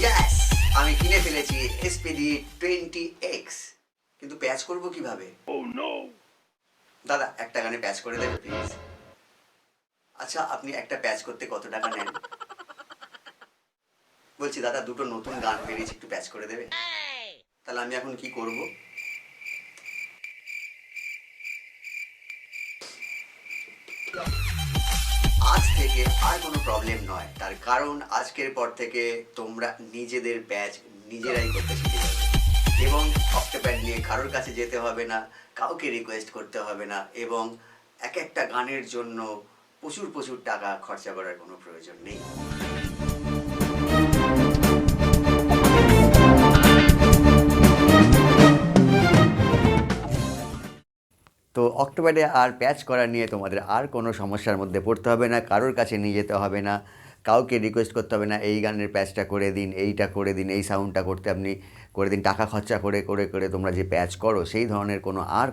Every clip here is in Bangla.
ইয়েস, আমি কিনে ফেলেছি এসপিডি 20X, কিন্তু প্যাচ করব কিভাবে? দাদা একটা গানে প্যাচ করে দেবে প্লিজ? আচ্ছা, আপনি একটা প্যাচ করতে কত টাকা নেন? বলছি দাদা, দুটো নতুন গান বেরিয়েছে, একটু প্যাচ করে দেবে? তাহলে আমি এখন কি করব? আজ থেকে আর কোনো প্রবলেম নয়, তার কারণ আজকের পর থেকে তোমরা নিজেদের প্যাচ নিজেরাই করতে শিখে যাবে এবং অক্টোপ্যাড নিয়ে কারোর কাছে যেতে হবে না, কাউকে রিকোয়েস্ট করতে হবে না এবং এক একটা গানের জন্য প্রচুর প্রচুর টাকা খরচা করার কোনো প্রয়োজন নেই। তো অক্টোপ্যাডে আর প্যাচ করা নিয়ে তোমাদের আর কোনো সমস্যার মধ্যে পড়তে হবে না, কারোর কাছে নিয়ে যেতে হবে না, কাউকে রিকোয়েস্ট করতে হবে না এই গানের প্যাচটা করে দিন, এইটা করে দিন, এই সাউন্ডটা করতে আপনি করে দিন। টাকা খরচা করে করে করে তোমরা যে প্যাচ করো সেই ধরনের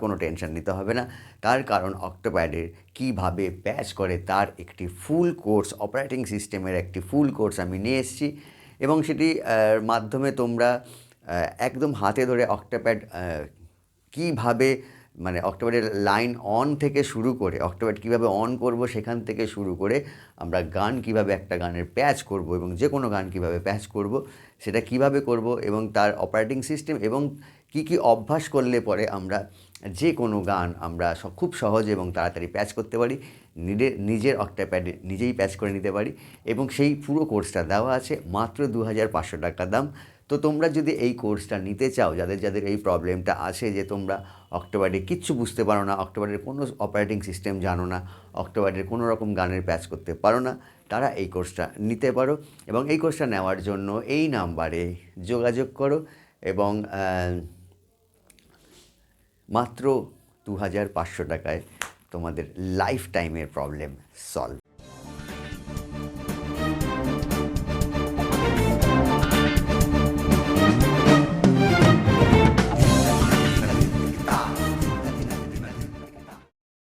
কোনো টেনশন নিতে হবে না। তার কারণ অক্টোপ্যাডের কীভাবে প্যাচ করে তার একটি ফুল কোর্স, অপারেটিং সিস্টেমের একটি ফুল কোর্স আমি নিয়ে এসেছি এবং সেটি মাধ্যমে তোমরা একদম হাতে ধরে অক্টোপ্যাড কীভাবে, মানে অক্টোপ্যাডের লাইন অন থেকে শুরু করে অক্টোপ্যাড কীভাবে অন করব সেখান থেকে শুরু করে আমরা গান কীভাবে একটা গানের প্যাচ করব এবং যে কোনো গান কীভাবে প্যাচ করব সেটা কীভাবে করব এবং তার অপারেটিং সিস্টেম এবং কী কী অভ্যাস করলে পরে আমরা যে কোনো গান আমরা খুব সহজে এবং তাড়াতাড়ি প্যাচ করতে পারি, নিজের অক্টোপ্যাডে নিজেই প্যাচ করে নিতে পারি এবং সেই পুরো কোর্সটা দেওয়া আছে মাত্র 2500 টাকা দাম। তো তোমরা যদি এই কোর্সটা নিতে চাও, যাদের যাদের এই প্রবলেমটা আছে যে তোমরা অক্টোপ্যাডে কিচ্ছু বুঝতে পারো না, অক্টোপ্যাডের কোনো অপারেটিং সিস্টেম জানো না, অক্টোপ্যাডের কোনো রকম গানের প্যাচ করতে পারো না, তারা এই কোর্সটা নিতে পারো এবং এই কোর্সটা নেওয়ার জন্য এই নাম্বারে যোগাযোগ করো এবং মাত্র 2500 টাকায় তোমাদের লাইফ টাইমের প্রবলেম সলভ।